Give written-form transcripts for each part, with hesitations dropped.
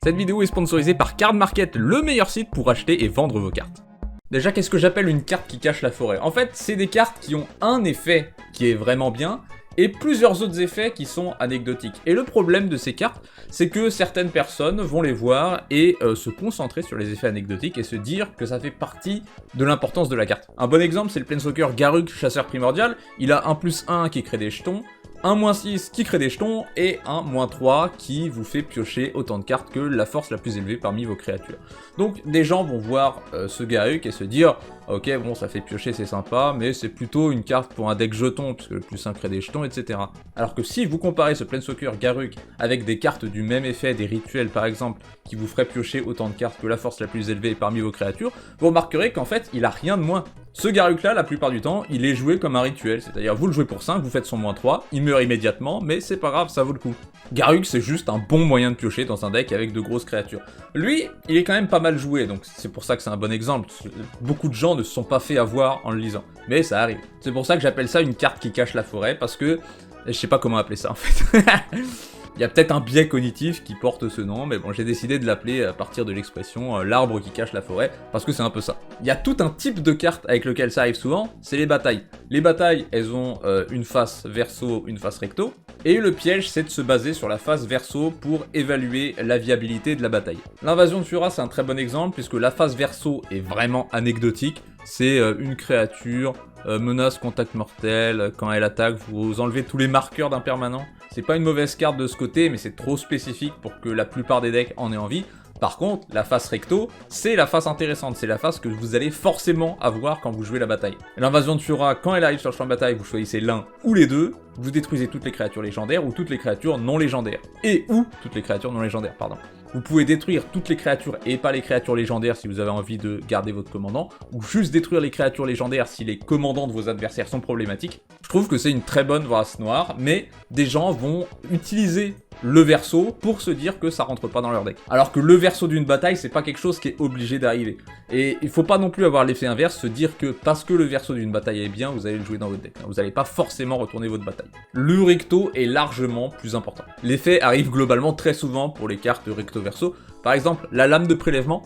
Cette vidéo est sponsorisée par Card Market, le meilleur site pour acheter et vendre vos cartes. Déjà, qu'est-ce que j'appelle une carte qui cache la forêt? En fait, c'est des cartes qui ont un effet qui est vraiment bien, et plusieurs autres effets qui sont anecdotiques. Et le problème de ces cartes, c'est que certaines personnes vont les voir et se concentrer sur les effets anecdotiques et se dire que ça fait partie de l'importance de la carte. Un bon exemple, c'est le Planeswalker Garruk, chasseur primordial. Il a un +1 qui crée des jetons, un -6 qui crée des jetons, et un -3 qui vous fait piocher autant de cartes que la force la plus élevée parmi vos créatures. Donc des gens vont voir ce Garruk et se dire ok, bon, ça fait piocher, c'est sympa, mais c'est plutôt une carte pour un deck jeton, puisque le +1 crée des jetons, etc. Alors que si vous comparez ce Planeswalker Garruk avec des cartes du même effet, des rituels par exemple, qui vous feraient piocher autant de cartes que la force la plus élevée parmi vos créatures, vous remarquerez qu'en fait, il a rien de moins. Ce Garruk là, la plupart du temps, il est joué comme un rituel, c'est-à-dire vous le jouez pour 5, vous faites son -3, il meurt immédiatement, mais c'est pas grave, ça vaut le coup. Garruk, c'est juste un bon moyen de piocher dans un deck avec de grosses créatures. Lui, il est quand même pas mal joué, donc c'est pour ça que c'est un bon exemple. Beaucoup de gens ne se sont pas fait avoir en le lisant, mais ça arrive. C'est pour ça que j'appelle ça une carte qui cache la forêt, parce que je sais pas comment appeler ça en fait. Il y a peut-être un biais cognitif qui porte ce nom, mais bon, j'ai décidé de l'appeler à partir de l'expression l'arbre qui cache la forêt, parce que c'est un peu ça. Il y a tout un type de carte avec lequel ça arrive souvent, c'est les batailles. Les batailles, elles ont une face verso, une face recto, et le piège, c'est de se baser sur la face verso pour évaluer la viabilité de la bataille. L'invasion de Fura, c'est un très bon exemple, puisque la face verso est vraiment anecdotique. C'est une créature, menace, contact mortel, quand elle attaque, vous enlevez tous les marqueurs d'un permanent. C'est pas une mauvaise carte de ce côté, mais c'est trop spécifique pour que la plupart des decks en aient envie. Par contre, la face recto, c'est la face intéressante, c'est la face que vous allez forcément avoir quand vous jouez la bataille. L'invasion de Fura, quand elle arrive sur le champ de bataille, vous choisissez l'un ou les deux, vous détruisez toutes les créatures légendaires ou toutes les créatures non légendaires. Ou toutes les créatures non légendaires, pardon. Vous pouvez détruire toutes les créatures et pas les créatures légendaires si vous avez envie de garder votre commandant, ou juste détruire les créatures légendaires si les commandants de vos adversaires sont problématiques. Je trouve que c'est une très bonne race noire, mais des gens vont utiliser le verso pour se dire que ça rentre pas dans leur deck. Alors que le verso d'une bataille, c'est pas quelque chose qui est obligé d'arriver. Et il faut pas non plus avoir l'effet inverse, se dire que parce que le verso d'une bataille est bien, vous allez le jouer dans votre deck. Vous allez pas forcément retourner votre bataille. Le recto est largement plus important. L'effet arrive globalement très souvent pour les cartes recto-verso. Par exemple, la lame de prélèvement,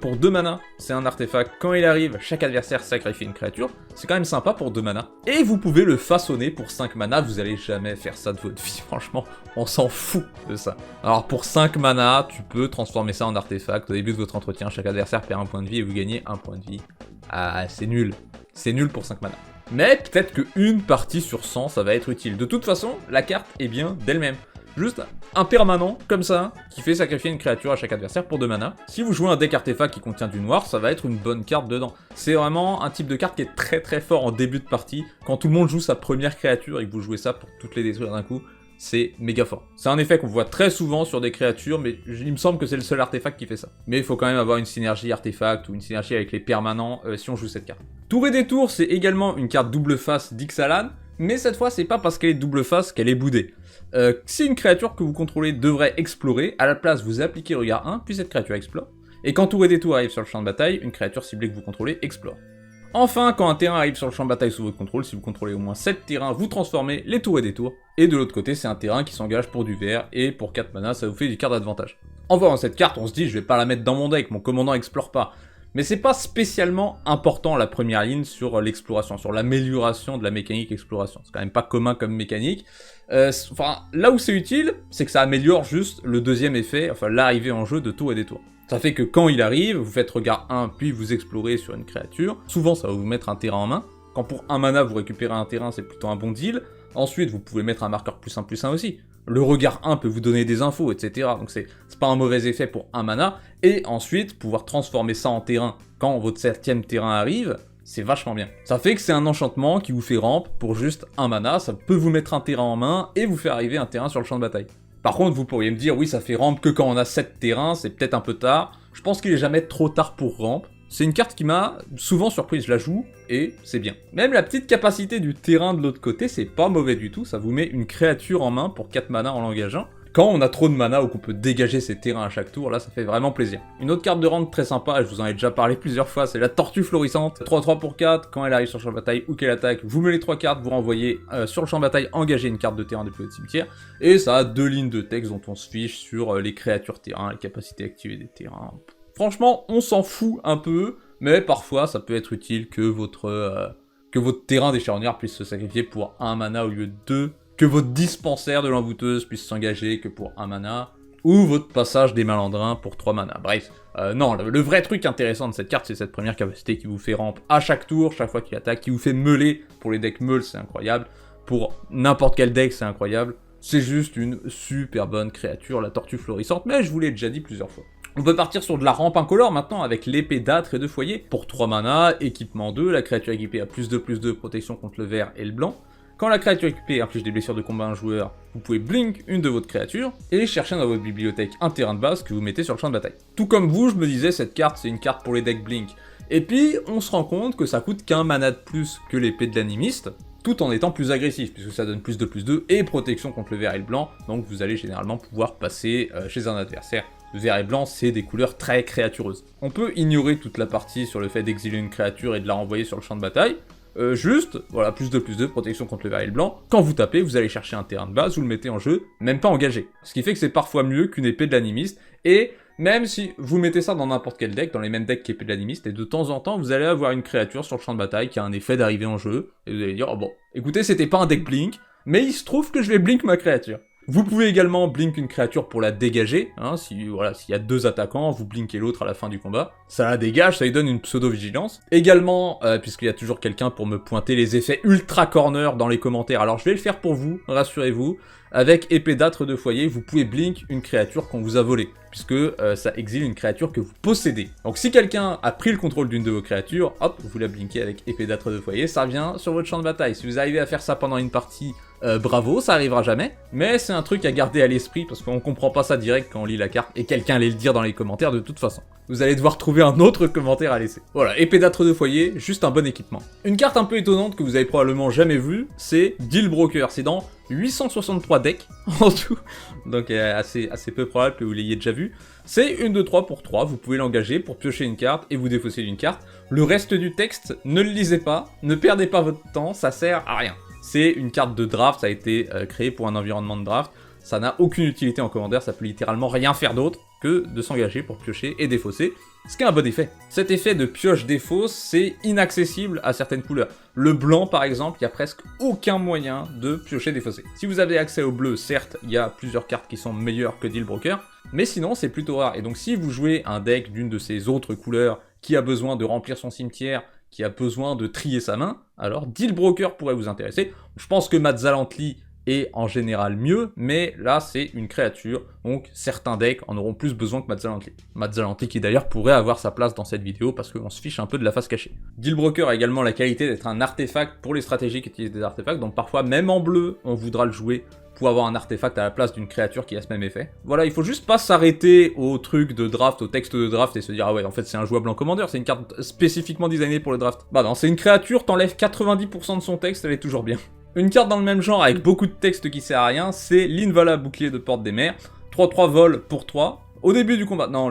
pour 2 mana, c'est un artefact. Quand il arrive, chaque adversaire sacrifie une créature. C'est quand même sympa pour 2 mana. Et vous pouvez le façonner pour 5 mana, vous allez jamais faire ça de votre vie, franchement, on s'en fout de ça. Alors pour 5 mana, tu peux transformer ça en artefact. Au début de votre entretien, chaque adversaire perd 1 point de vie et vous gagnez 1 point de vie. Ah, c'est nul. C'est nul pour 5 mana. Mais peut-être qu'une partie sur 100, ça va être utile. De toute façon, la carte est bien d'elle-même. Juste un permanent, comme ça, qui fait sacrifier une créature à chaque adversaire pour 2 mana. Si vous jouez un deck artefact qui contient du noir, ça va être une bonne carte dedans. C'est vraiment un type de carte qui est très très fort en début de partie. Quand tout le monde joue sa première créature et que vous jouez ça pour toutes les détruire d'un coup, c'est méga fort. C'est un effet qu'on voit très souvent sur des créatures, mais il me semble que c'est le seul artefact qui fait ça. Mais il faut quand même avoir une synergie artefact ou une synergie avec les permanents si on joue cette carte. Tour et détour, c'est également une carte double face d'Ixalan, mais cette fois, c'est pas parce qu'elle est double face qu'elle est boudée. Si une créature que vous contrôlez devrait explorer, à la place vous appliquez regard 1, puis cette créature explore. Et quand tour et détour arrive sur le champ de bataille, une créature ciblée que vous contrôlez explore. Enfin, quand un terrain arrive sur le champ de bataille sous votre contrôle, si vous contrôlez au moins 7 terrains, vous transformez les tours et détours. Et de l'autre côté, c'est un terrain qui s'engage pour du vert, et pour 4 mana, ça vous fait du carte d'avantage. En voyant cette carte, on se dit, je vais pas la mettre dans mon deck, mon commandant explore pas. Mais c'est pas spécialement important la première ligne sur l'exploration, sur l'amélioration de la mécanique exploration. C'est quand même pas commun comme mécanique. Là où c'est utile, c'est que ça améliore juste le deuxième effet, enfin l'arrivée en jeu de tour et détour. Ça fait que quand il arrive, vous faites regard 1, puis vous explorez sur une créature. Souvent, ça va vous mettre un terrain en main. Quand pour 1 mana, vous récupérez un terrain, c'est plutôt un bon deal. Ensuite, vous pouvez mettre un marqueur +1/+1 aussi. Le regard 1 peut vous donner des infos, etc. Donc c'est pas un mauvais effet pour 1 mana. Et ensuite, pouvoir transformer ça en terrain quand votre 7ème terrain arrive, c'est vachement bien. Ça fait que c'est un enchantement qui vous fait rampe pour juste 1 mana. Ça peut vous mettre un terrain en main et vous faire arriver un terrain sur le champ de bataille. Par contre, vous pourriez me dire, oui, ça fait rampe que quand on a 7 terrains, c'est peut-être un peu tard. Je pense qu'il est jamais trop tard pour rampe. C'est une carte qui m'a souvent surprise, je la joue, et c'est bien. Même la petite capacité du terrain de l'autre côté, c'est pas mauvais du tout, ça vous met une créature en main pour 4 mana en l'engageant. quand on a trop de mana ou qu'on peut dégager ses terrains à chaque tour, là ça fait vraiment plaisir. Une autre carte de rente très sympa, et je vous en ai déjà parlé plusieurs fois, c'est la Tortue Florissante. 3-3 pour 4, quand elle arrive sur le champ de bataille ou qu'elle attaque, vous mettez les 3 cartes, vous renvoyez sur le champ de bataille, engagez une carte de terrain depuis votre cimetière, et ça a 2 lignes de texte dont on se fiche sur les créatures terrain, les capacités activées des terrains. Franchement, on s'en fout un peu, mais parfois ça peut être utile que votre terrain des charognards puisse se sacrifier pour 1 mana au lieu de 2, que votre dispensaire de l'envoûteuse puisse s'engager que pour 1 mana, ou votre passage des malandrins pour 3 mana. Bref, non, le vrai truc intéressant de cette carte, c'est cette première capacité qui vous fait rampe à chaque tour, chaque fois qu'il attaque, qui vous fait meuler. Pour les decks meule, c'est incroyable. Pour n'importe quel deck, c'est incroyable. C'est juste une super bonne créature, la Tortue Florissante, mais je vous l'ai déjà dit plusieurs fois. On peut partir sur de la rampe incolore maintenant avec l'épée d'âtre et de foyer. Pour 3 mana, équipement 2, la créature équipée a +2/+2 protection contre le vert et le blanc. Quand la créature équipée inflige des blessures de combat à un joueur, vous pouvez blink une de votre créatures et chercher dans votre bibliothèque un terrain de base que vous mettez sur le champ de bataille. Tout comme vous, je me disais, cette carte c'est une carte pour les decks blink. Et puis, on se rend compte que ça coûte qu'un mana de plus que l'épée de l'animiste, tout en étant plus agressif, puisque ça donne +2/+2 et protection contre le vert et le blanc, donc vous allez généralement pouvoir passer chez un adversaire. Le vert et blanc, c'est des couleurs très créatureuses. On peut ignorer toute la partie sur le fait d'exiler une créature et de la renvoyer sur le champ de bataille. Juste, voilà, +2/+2, protection contre le vert et le blanc. Quand vous tapez, vous allez chercher un terrain de base, vous le mettez en jeu, même pas engagé. Ce qui fait que c'est parfois mieux qu'une épée de l'animiste, et même si vous mettez ça dans n'importe quel deck, dans les mêmes decks qu'épée de l'animiste, et de temps en temps, vous allez avoir une créature sur le champ de bataille qui a un effet d'arrivée en jeu, et vous allez dire, oh bon, écoutez, c'était pas un deck blink, mais il se trouve que je vais blink ma créature. Vous pouvez également blink une créature pour la dégager, hein, s'il y a 2 attaquants, vous blinkez l'autre à la fin du combat. Ça la dégage, ça lui donne une pseudo-vigilance. Également, puisqu'il y a toujours quelqu'un pour me pointer les effets ultra corner dans les commentaires, alors je vais le faire pour vous, rassurez-vous. Avec épée d'âtre de foyer, vous pouvez blink une créature qu'on vous a volée, puisque ça exile une créature que vous possédez. Donc si quelqu'un a pris le contrôle d'une de vos créatures, hop, vous la blinkez avec épée d'âtre de foyer, ça revient sur votre champ de bataille. Si vous arrivez à faire ça pendant une partie, bravo, ça arrivera jamais, mais c'est un truc à garder à l'esprit, parce qu'on comprend pas ça direct quand on lit la carte, et quelqu'un allait le dire dans les commentaires de toute façon. Vous allez devoir trouver un autre commentaire à laisser. Voilà, épée d'âtre de foyer, juste un bon équipement. Une carte un peu étonnante que vous avez probablement jamais vue, c'est Deal Broker, c'est dans 863 decks en tout, donc assez peu probable que vous l'ayez déjà vu. C'est une de 3 pour 3, vous pouvez l'engager pour piocher une carte et vous défausser d'une carte. Le reste du texte, ne le lisez pas, ne perdez pas votre temps, ça sert à rien. C'est une carte de draft, ça a été créé pour un environnement de draft, ça n'a aucune utilité en commander, ça peut littéralement rien faire d'autre que de s'engager pour piocher et défausser, ce qui est un bon effet. Cet effet de pioche-défausse, c'est inaccessible à certaines couleurs. Le blanc par exemple, il n'y a presque aucun moyen de piocher-défausser. Si vous avez accès au bleu, certes, il y a plusieurs cartes qui sont meilleures que Deal Broker, mais sinon c'est plutôt rare. Et donc si vous jouez un deck d'une de ces autres couleurs qui a besoin de remplir son cimetière, qui a besoin de trier sa main, alors Deal Broker pourrait vous intéresser. Je pense que Mazzalantli est en général mieux, mais là c'est une créature, donc certains decks en auront plus besoin que Mazzalantli. Mazzalantli qui d'ailleurs pourrait avoir sa place dans cette vidéo parce qu'on se fiche un peu de la face cachée. Deal Broker a également la qualité d'être un artefact pour les stratégies qui utilisent des artefacts, donc parfois même en bleu on voudra le jouer pour avoir un artefact à la place d'une créature qui a ce même effet. Voilà, il faut juste pas s'arrêter au truc de draft, au texte de draft et se dire ah ouais en fait c'est un jouable en commander, c'est une carte spécifiquement designée pour le draft. Bah non, c'est une créature, t'enlèves 90% de son texte, elle est toujours bien. Une carte dans le même genre avec beaucoup de texte qui sert à rien, c'est Linvala, bouclier de Porte des Mers. 3-3 vol pour 3. Au début du combat, non,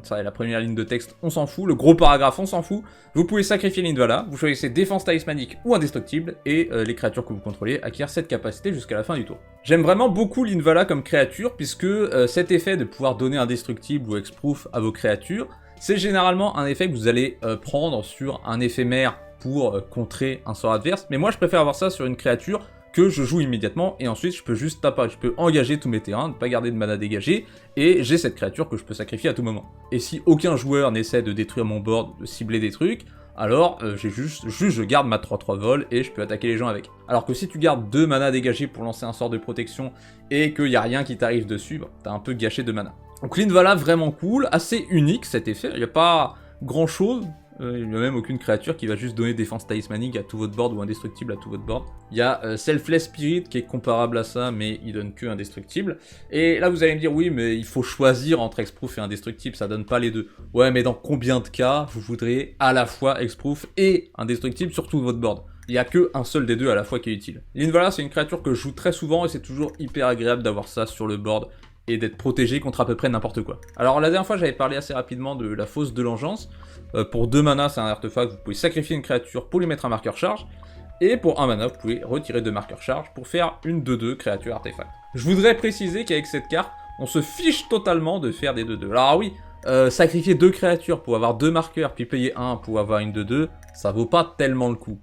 ça, la première ligne de texte, on s'en fout. Le gros paragraphe, on s'en fout. Vous pouvez sacrifier Linvala, vous choisissez défense talismanique ou indestructible, et les créatures que vous contrôlez acquièrent cette capacité jusqu'à la fin du tour. J'aime vraiment beaucoup Linvala comme créature, puisque cet effet de pouvoir donner indestructible ou hexproof à vos créatures, c'est généralement un effet que vous allez prendre sur un éphémère pour contrer un sort adverse, mais moi je préfère avoir ça sur une créature que je joue immédiatement, et ensuite je peux juste taper, je peux engager tous mes terrains, ne pas garder de mana dégagé, et j'ai cette créature que je peux sacrifier à tout moment. Et si aucun joueur n'essaie de détruire mon board, de cibler des trucs, alors j'ai juste je garde ma 3-3 vol et je peux attaquer les gens avec. Alors que si tu gardes 2 mana dégagés pour lancer un sort de protection et qu'il n'y a rien qui t'arrive dessus, bah, t'as un peu gâché de mana. Donc Linvala vraiment cool, assez unique cet effet, il n'y a pas grand chose. Il n'y a même aucune créature qui va juste donner défense talismanique à tout votre board ou indestructible à tout votre board. Il y a Selfless Spirit qui est comparable à ça, mais il donne que indestructible. Et là vous allez me dire, oui mais il faut choisir entre hexproof et indestructible, ça donne pas les deux. Ouais mais dans combien de cas vous voudrez à la fois hexproof et indestructible sur tout votre board? Il n'y a que un seul des deux à la fois qui est utile. Linvala, c'est une créature que je joue très souvent et c'est toujours hyper agréable d'avoir ça sur le board et d'être protégé contre à peu près n'importe quoi. Alors la dernière fois, j'avais parlé assez rapidement de la Fosse de l'Engeance. Pour 2 mana, c'est un artefact, vous pouvez sacrifier une créature pour lui mettre un marqueur charge. Et pour 1 mana, vous pouvez retirer 2 marqueurs charge pour faire une 2-2 créature artefact. Je voudrais préciser qu'avec cette carte, on se fiche totalement de faire des 2-2. Alors oui, sacrifier 2 créatures pour avoir 2 marqueurs, puis payer 1 pour avoir une 2-2, ça vaut pas tellement le coup.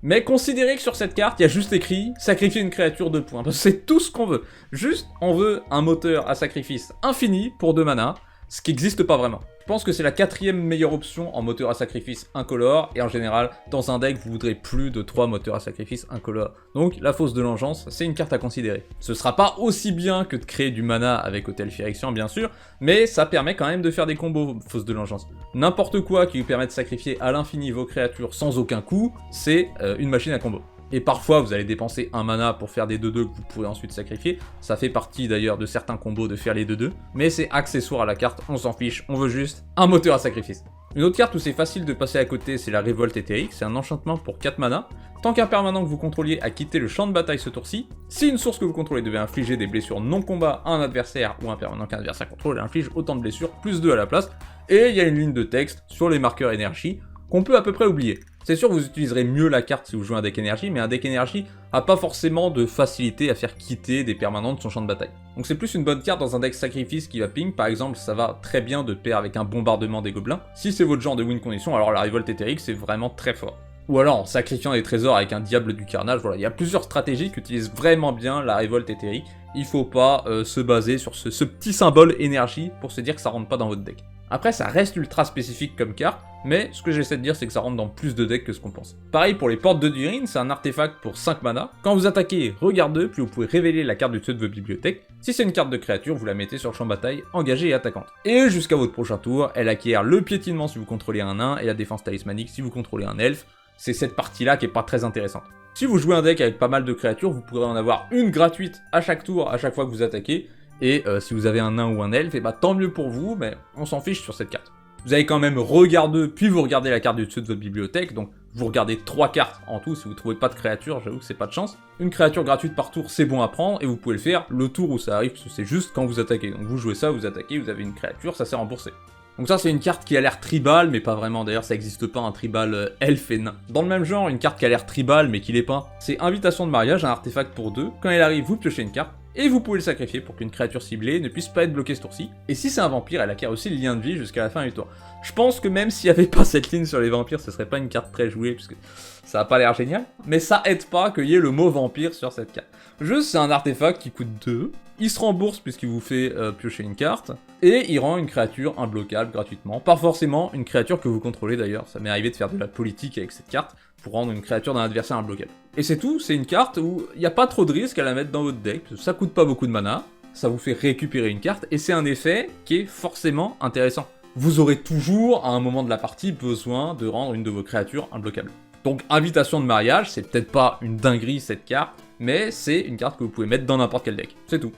Mais considérez que sur cette carte, il y a juste écrit « Sacrifier une créature 2 points », parce que c'est tout ce qu'on veut. Juste, on veut un moteur à sacrifice infini pour 2 mana, ce qui n'existe pas vraiment. Je pense que c'est la 4ème meilleure option en moteur à sacrifice incolore, et en général, dans un deck, vous voudrez plus de 3 moteurs à sacrifice incolore. Donc, la Fosse de l'Engeance, c'est une carte à considérer. Ce sera pas aussi bien que de créer du mana avec Hôtel Phyrexian, bien sûr, mais ça permet quand même de faire des combos, Fosse de l'Engeance. N'importe quoi qui vous permet de sacrifier à l'infini vos créatures sans aucun coût, c'est une machine à combo. Et parfois, vous allez dépenser un mana pour faire des 2-2 que vous pourrez ensuite sacrifier. Ça fait partie d'ailleurs de certains combos de faire les 2-2. Mais c'est accessoire à la carte, on s'en fiche, on veut juste un moteur à sacrifice. Une autre carte où c'est facile de passer à côté, c'est la Révolte Éthérique. C'est un enchantement pour 4 mana. Tant qu'un permanent que vous contrôliez a quitté le champ de bataille ce tour-ci, si une source que vous contrôlez devait infliger des blessures non combat à un adversaire ou un permanent qu'un adversaire contrôle, elle inflige autant de blessures, plus 2 à la place. Et il y a une ligne de texte sur les marqueurs énergie qu'on peut à peu près oublier. C'est sûr, vous utiliserez mieux la carte si vous jouez un deck énergie, mais un deck énergie a pas forcément de facilité à faire quitter des permanents de son champ de bataille. Donc c'est plus une bonne carte dans un deck sacrifice qui va ping, par exemple, ça va très bien de pair avec un bombardement des gobelins. Si c'est votre genre de win condition, alors la Révolte Éthérique c'est vraiment très fort. Ou alors en sacrifiant des trésors avec un diable du carnage, voilà, il y a plusieurs stratégies qui utilisent vraiment bien la Révolte Éthérique. Il faut pas se baser sur ce petit symbole énergie pour se dire que ça rentre pas dans votre deck. Après, ça reste ultra spécifique comme carte, mais ce que j'essaie de dire, c'est que ça rentre dans plus de decks que ce qu'on pense. Pareil pour les Portes de Durin, c'est un artefact pour 5 mana. Quand vous attaquez, regardez, puis vous pouvez révéler la carte du dessus de votre bibliothèque. Si c'est une carte de créature, vous la mettez sur le champ de bataille, engagée et attaquante. Et jusqu'à votre prochain tour, elle acquiert le piétinement si vous contrôlez un nain, et la défense talismanique si vous contrôlez un elfe. C'est cette partie-là qui est pas très intéressante. Si vous jouez un deck avec pas mal de créatures, vous pourrez en avoir une gratuite à chaque tour, à chaque fois que vous attaquez. Et si vous avez un nain ou un elfe, et bah tant mieux pour vous, mais on s'en fiche sur cette carte. Vous allez quand même regarder, puis vous regardez la carte du dessus de votre bibliothèque, donc vous regardez 3 cartes en tout si vous trouvez pas de créature, j'avoue que c'est pas de chance. Une créature gratuite par tour, c'est bon à prendre, et vous pouvez le faire le tour où ça arrive, parce que c'est juste quand vous attaquez. Donc vous jouez ça, vous attaquez, vous avez une créature, ça s'est remboursé. Donc ça c'est une carte qui a l'air tribal, mais pas vraiment, d'ailleurs ça existe pas un tribal elfe et nain. Dans le même genre, une carte qui a l'air tribal mais qui l'est pas, c'est Invitation de mariage, un artefact pour 2. Quand elle arrive, vous piochez une carte, et vous pouvez le sacrifier pour qu'une créature ciblée ne puisse pas être bloquée ce tour-ci. Et si c'est un vampire, elle acquiert aussi le lien de vie jusqu'à la fin du tour. Je pense que même s'il n'y avait pas cette ligne sur les vampires, ce serait pas une carte très jouée, puisque ça a pas l'air génial, mais ça aide pas qu'il y ait le mot vampire sur cette carte. Juste, c'est un artefact qui coûte 2, il se rembourse puisqu'il vous fait piocher une carte, et il rend une créature imbloquable gratuitement. Pas forcément une créature que vous contrôlez d'ailleurs, ça m'est arrivé de faire de la politique avec cette carte, pour rendre une créature d'un adversaire imbloquable. Et c'est tout, c'est une carte où il n'y a pas trop de risque à la mettre dans votre deck, parce que ça coûte pas beaucoup de mana, ça vous fait récupérer une carte, et c'est un effet qui est forcément intéressant. Vous aurez toujours, à un moment de la partie, besoin de rendre une de vos créatures imbloquable. Donc, Invitation de mariage, c'est peut-être pas une dinguerie cette carte, mais c'est une carte que vous pouvez mettre dans n'importe quel deck, c'est tout.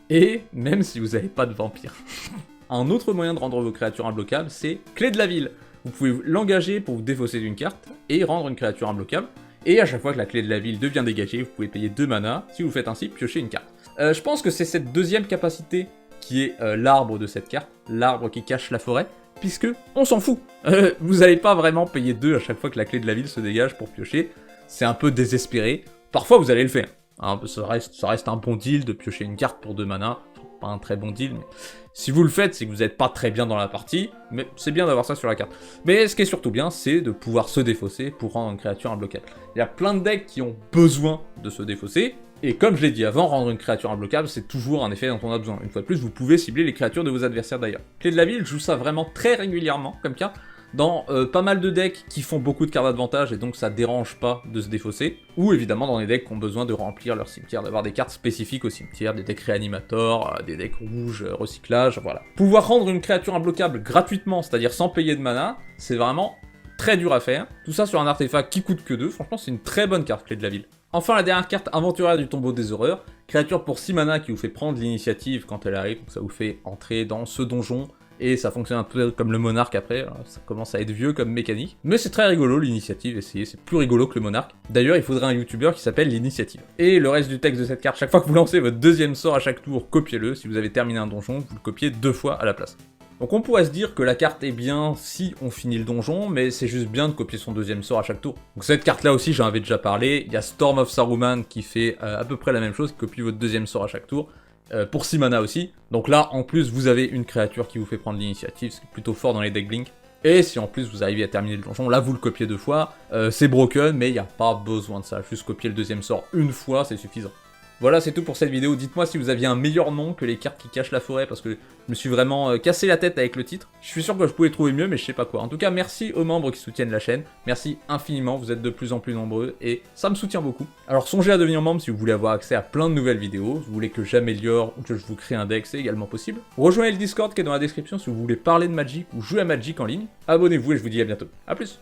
Et même si vous n'avez pas de vampire. Un autre moyen de rendre vos créatures imbloquables, c'est Clé de la ville. Vous pouvez l'engager pour vous défausser d'une carte et rendre une créature imbloquable. Et à chaque fois que la clé de la ville devient dégagée, vous pouvez payer 2 mana. Si vous faites ainsi, piocher une carte. Je pense que c'est cette deuxième capacité qui est l'arbre de cette carte, l'arbre qui cache la forêt, puisque on s'en fout. Vous n'allez pas vraiment payer 2 à chaque fois que la clé de la ville se dégage pour piocher. C'est un peu désespéré. Parfois vous allez le faire. Hein, ça reste un bon deal de piocher une carte pour 2 mana. Pas un très bon deal, mais si vous le faites, c'est que vous n'êtes pas très bien dans la partie, mais c'est bien d'avoir ça sur la carte. Mais ce qui est surtout bien, c'est de pouvoir se défausser pour rendre une créature imbloquable. Il y a plein de decks qui ont besoin de se défausser, et comme je l'ai dit avant, rendre une créature imbloquable, c'est toujours un effet dont on a besoin. Une fois de plus, vous pouvez cibler les créatures de vos adversaires d'ailleurs. Clé de la ville, je joue ça vraiment très régulièrement comme carte, dans pas mal de decks qui font beaucoup de cartes d'avantage et donc ça dérange pas de se défausser, ou évidemment dans les decks qui ont besoin de remplir leur cimetière, d'avoir des cartes spécifiques au cimetière, des decks réanimators, des decks rouges, recyclage, voilà. Pouvoir rendre une créature imbloquable gratuitement, c'est-à-dire sans payer de mana, c'est vraiment très dur à faire. Tout ça sur un artefact qui coûte que 2, franchement c'est une très bonne carte Clé de la ville. Enfin la dernière carte, Aventurière du tombeau des horreurs, créature pour 6 mana qui vous fait prendre l'initiative quand elle arrive, donc ça vous fait entrer dans ce donjon, et ça fonctionne un peu comme le monarque après, alors ça commence à être vieux comme mécanique. Mais c'est très rigolo l'initiative, essayez, c'est plus rigolo que le monarque. D'ailleurs, il faudrait un youtubeur qui s'appelle l'initiative. Et le reste du texte de cette carte, chaque fois que vous lancez votre deuxième sort à chaque tour, copiez-le. Si vous avez terminé un donjon, vous le copiez 2 fois à la place. Donc on pourrait se dire que la carte est bien si on finit le donjon, mais c'est juste bien de copier son deuxième sort à chaque tour. Donc cette carte là aussi, j'en avais déjà parlé, il y a Storm of Saruman qui fait à peu près la même chose, qui copie votre deuxième sort à chaque tour. Pour 6 mana aussi. Donc là, en plus, vous avez une créature qui vous fait prendre l'initiative, c'est plutôt fort dans les deck Blink. Et si en plus vous arrivez à terminer le donjon, là vous le copiez 2 fois, c'est broken, mais il n'y a pas besoin de ça. Juste copier le deuxième sort une fois, c'est suffisant. Voilà, c'est tout pour cette vidéo. Dites-moi si vous aviez un meilleur nom que les cartes qui cachent la forêt, parce que je me suis vraiment cassé la tête avec le titre. Je suis sûr que je pouvais trouver mieux, mais je sais pas quoi. En tout cas, merci aux membres qui soutiennent la chaîne. Merci infiniment, vous êtes de plus en plus nombreux, et ça me soutient beaucoup. Alors songez à devenir membre si vous voulez avoir accès à plein de nouvelles vidéos. Si vous voulez que j'améliore ou que je vous crée un deck, c'est également possible. Rejoignez le Discord qui est dans la description si vous voulez parler de Magic ou jouer à Magic en ligne. Abonnez-vous et je vous dis à bientôt. A plus.